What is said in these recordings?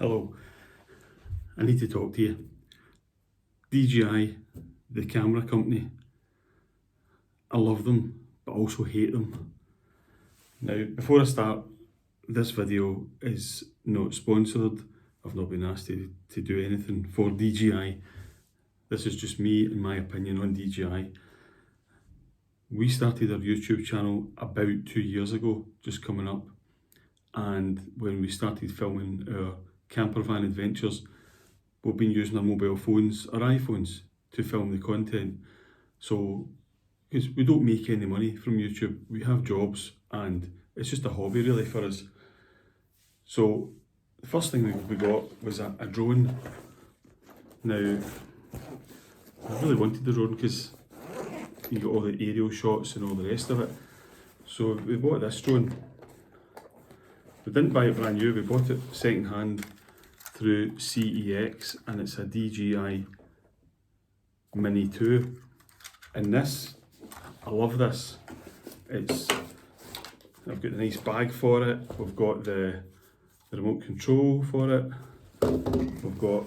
Hello, I need to talk to you. DJI, the camera company, I love them, but also hate them. Now, before I start, this video is not sponsored. I've not been asked to do anything for DJI. This is just me and my opinion on DJI. We started our YouTube channel about 2 years ago, just coming up. And when we started filming our campervan adventures, we've been using our mobile phones, our iPhones, to film the content. So, because we don't make any money from YouTube, we have jobs and it's just a hobby really for us. So, the first thing we got was a drone. Now, I really wanted the drone because you get all the aerial shots and all the rest of it. So we bought this drone. We didn't buy it brand new, we bought it second hand through CEX, and it's a DJI Mini 2. And this, I love this. I've got a nice bag for it, we've got the remote control for it, we've got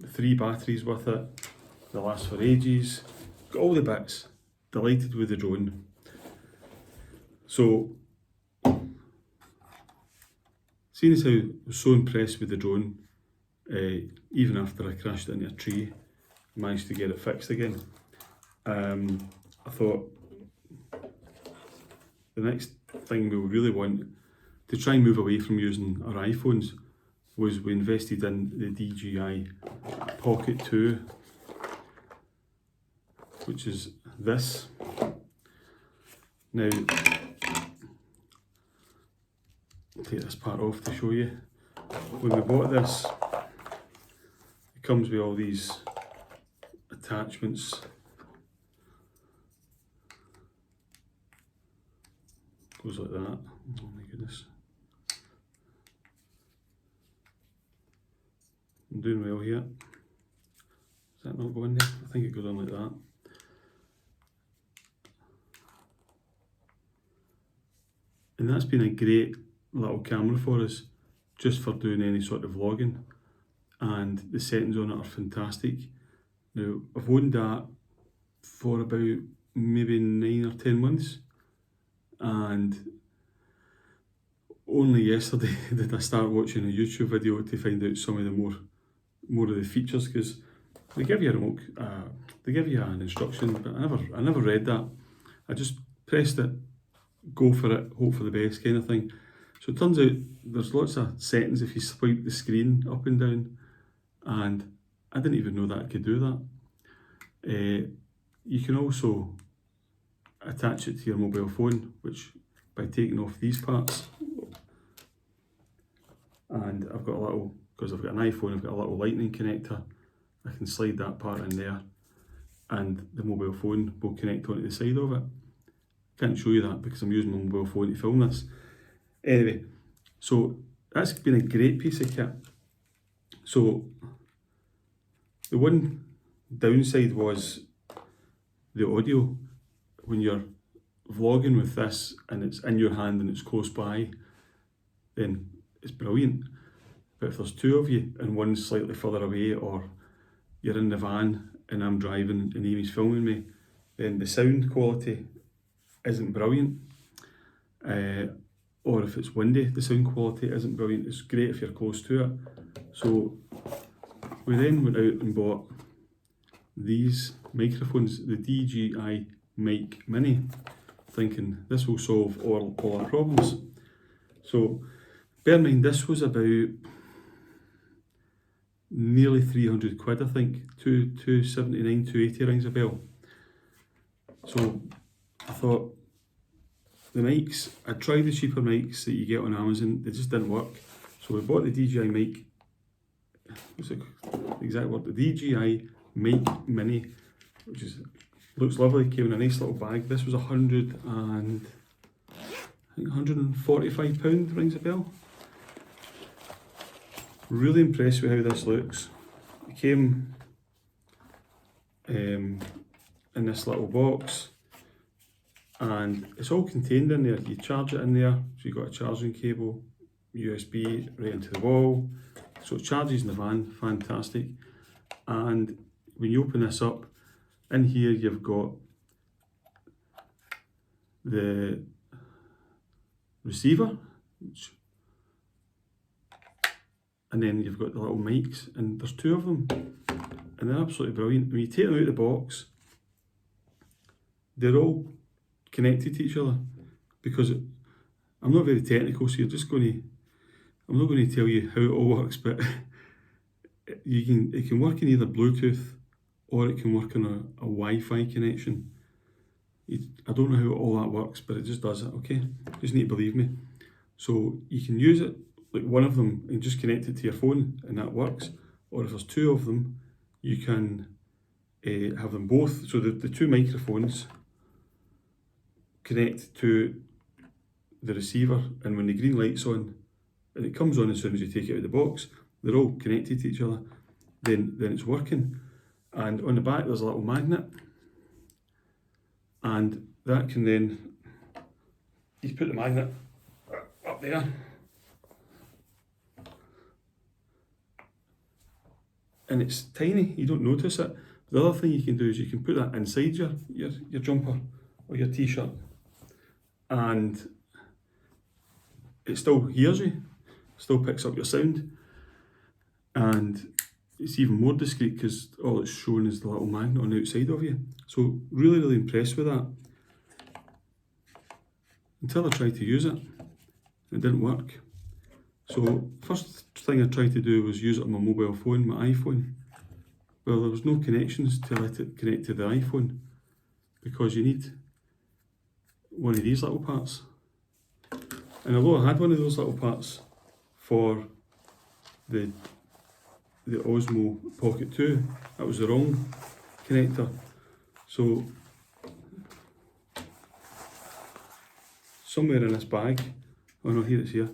3 batteries with it, they last for ages, got all the bits. Delighted with the drone. So, seeing as how I was so impressed with the drone, even after I crashed into a tree, I managed to get it fixed again. I thought the next thing we would really want to try and move away from using our iPhones was we invested in the DJI Pocket 2, which is this. Now, I'll take this part off to show you. When we bought this, it comes with all these attachments. Goes like that. Oh my goodness. I'm doing well here. Is that not going there? I think it goes on like that. And that's been a great little camera for us, just for doing any sort of vlogging. And the settings on it are fantastic. Now, I've owned that for about maybe 9 or 10 months. And only yesterday did I start watching a YouTube video to find out some of the more of the features, because they give you a remote, they give you an instruction, but I never read that. I just pressed it, go for it, hope for the best kind of thing. So it turns out there's lots of settings if you swipe the screen up and down, and I didn't even know that I could do that. You can also attach it to your mobile phone, which by taking off these parts, and I've got a little, because I've got an iPhone, I've got a little lightning connector, I can slide that part in there and the mobile phone will connect onto the side of it. Can't show you that because I'm using my mobile phone to film this. Anyway, so that's been a great piece of kit. So the one downside was the audio. When you're vlogging with this and it's in your hand and it's close by, then it's brilliant. But if there's 2 of you and one's slightly further away, or you're in the van and I'm driving and Amy's filming me, then the sound quality isn't brilliant. Or if it's windy, the sound quality isn't brilliant. It's great if you're close to it. So we then went out and bought these microphones, the DJI Mic Mini, thinking this will solve all our problems. So bear in mind, this was about nearly 300 quid, I think, 279, 280 rings a bell. So I thought, the mics, I tried the cheaper mics that you get on Amazon, they just didn't work. So we bought the DJI Mic, what's the exact word? The DJI Mic Mini, which looks lovely, came in a nice little bag. This was £145, rings a bell. Really impressed with how this looks. It came in this little box, and it's all contained in there. You charge it in there, so you've got a charging cable, USB right into the wall, So it charges in the van, fantastic. And when you open this up, in here you've got the receiver, and then you've got the little mics, and there's two of them, and they're absolutely brilliant. When you take them out of the box, they're all connected to each other, because I'm not very technical, so I'm not going to tell you how it all works, but it can work in either Bluetooth or it can work on a Wi-Fi connection. I don't know how all that works, but it just does it, okay? Just need to believe me. So you can use it, like one of them, and just connect it to your phone, and that works. Or if there's two of them, you can have them both. So the two microphones connect to the receiver, and when the green light's on, and it comes on as soon as you take it out of the box, they're all connected to each other, then it's working. And on the back there's a little magnet, and that can then, you put the magnet up there, and it's tiny, you don't notice it. The other thing you can do is you can put that inside your jumper or your t-shirt, and it still hears you, still picks up your sound, and it's even more discreet because all it's showing is the little magnet on the outside of you. So really impressed with that, until I tried to use it. It didn't work. So first thing I tried to do was use it on my mobile phone, my iPhone. Well, there was no connections to let it connect to the iPhone, because you need one of these little parts. And although I had one of those little parts for the Osmo Pocket 2, that was the wrong connector. So somewhere in this bag, oh no, here it's here.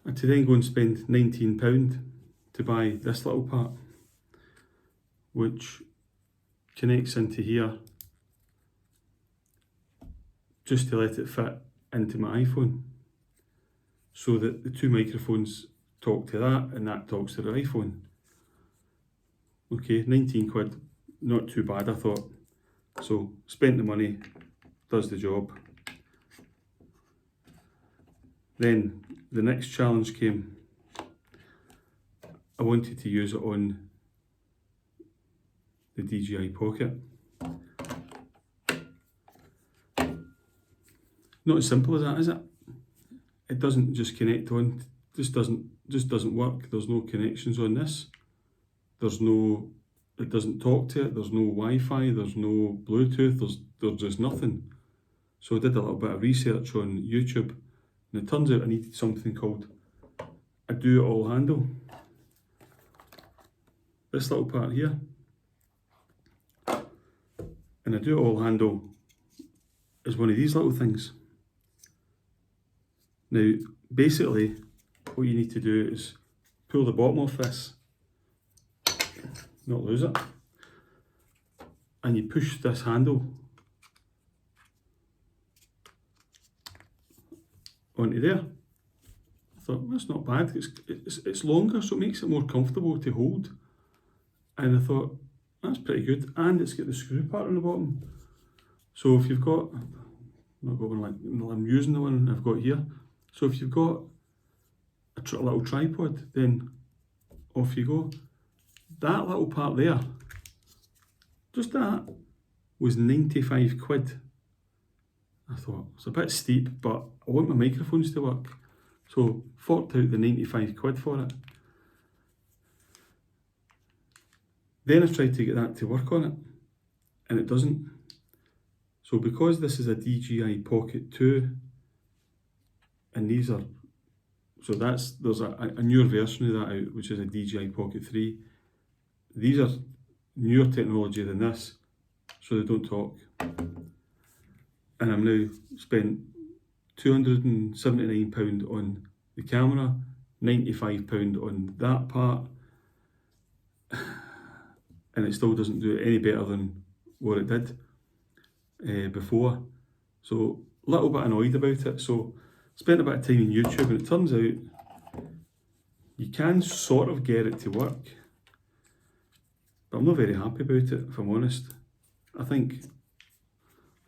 And to then go and spend £19 to buy this little part, which connects into here just to let it fit into my iPhone, so that the two microphones talk to that and that talks to the iPhone. Okay, 19 quid, not too bad I thought. So spent the money, does the job. Then the next challenge came. I wanted to use it on the DJI Pocket. Not as simple as that, is it? It doesn't just connect on, just doesn't work. There's no connections on this. It doesn't talk to it, there's no Wi-Fi, there's no Bluetooth, there's just nothing. So I did a little bit of research on YouTube, and it turns out I needed something called a do-it-all handle. This little part here. And a do-it-all handle is one of these little things. Now, basically, what you need to do is pull the bottom off this, not lose it, and you push this handle onto there. I thought, that's not bad, it's longer, so it makes it more comfortable to hold. And I thought, that's pretty good, and it's got the screw part on the bottom. So if you've got, I'm using the one I've got here. So if you've got a little tripod, then off you go. That little part there, just that, was 95 quid. I thought, it's a bit steep, but I want my microphones to work. So forked out the 95 quid for it. Then I tried to get that to work on it, and it doesn't. So because this is a DJI Pocket 2, and these are, so there's a newer version of that out, which is a DJI Pocket 3. These are newer technology than this, so they don't talk. And I'm now spent £279 on the camera, £95 on that part, and it still doesn't do it any better than what it did before. So little bit annoyed about it, so spent a bit of time on YouTube, and it turns out you can sort of get it to work, but I'm not very happy about it, if I'm honest. I think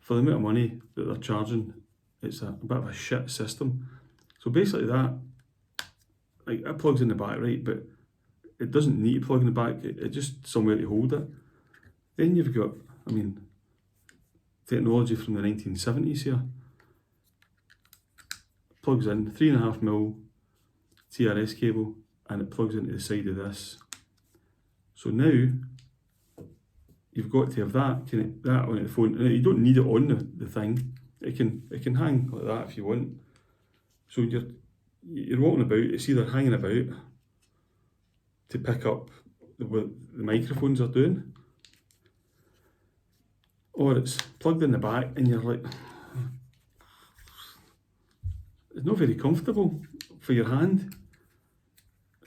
for the amount of money that they're charging, it's a bit of a shit system. So basically that, like, it plugs in the back, right, but it doesn't need to plug in the back, it's just somewhere to hold it. Then you've got, I mean, technology from the 1970s here. Plugs in 3.5mm TRS cable, and it plugs into the side of this. So now you've got to have that on the phone, and you don't need it on the thing. It can hang like that if you want. So you're walking about, it's either hanging about to pick up what the microphones are doing, or it's plugged in the back and you're like, it's not very comfortable for your hand.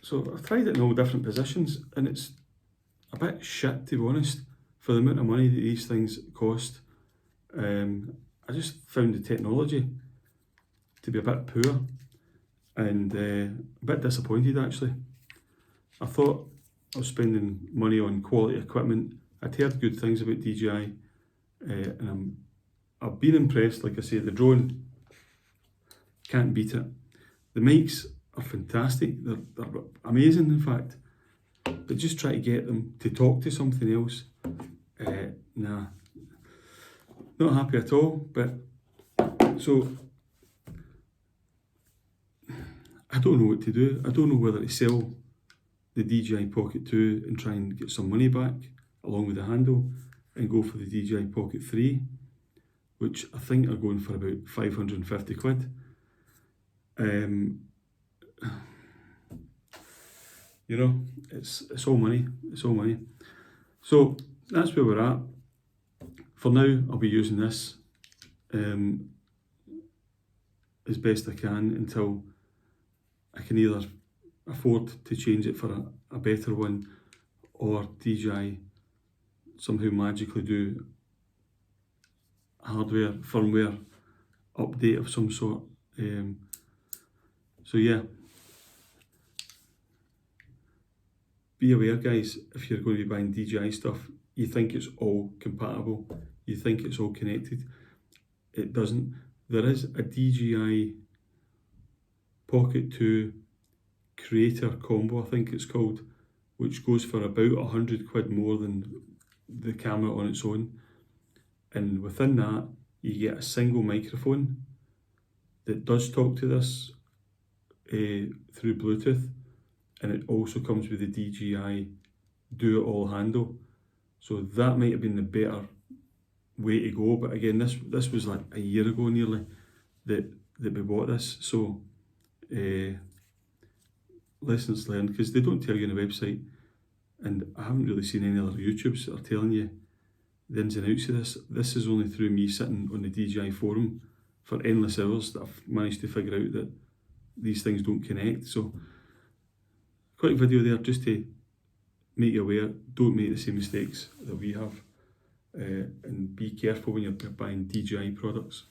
So I've tried it in all different positions, and it's a bit shit, to be honest, for the amount of money that these things cost. I just found the technology to be a bit poor, and a bit disappointed actually. I thought I was spending money on quality equipment. I'd heard good things about DJI, and I've been impressed. Like I say, the drone, can't beat it. The mics are fantastic, they're amazing in fact, but just try to get them to talk to something else. Nah, not happy at all. But so I don't know what to do. I don't know whether to sell the DJI Pocket 2 and try and get some money back along with the handle, and go for the DJI Pocket 3, which I think are going for about 550 quid. You know, it's all money, it's all money. So that's where we're at. For now, I'll be using this as best I can until I can either afford to change it for a better one, or DJI somehow magically do hardware, firmware update of some sort. So yeah, be aware guys, if you're going to be buying DJI stuff, you think it's all compatible, you think it's all connected. It doesn't. There is a DJI Pocket 2 Creator Combo, I think it's called, which goes for about 100 quid more than the camera on its own. And within that, you get a single microphone that does talk to this through Bluetooth, and it also comes with the DJI Do It All handle. So that might have been the better way to go. But again, this was like a year ago nearly that we bought this. So lessons learned, because they don't tell you on the website, and I haven't really seen any other YouTubes that are telling you the ins and outs of this. This is only through me sitting on the DJI forum for endless hours that I've managed to figure out that these things don't connect. So quick video there just to make you aware, don't make the same mistakes that we have, and be careful when you're buying DJI products.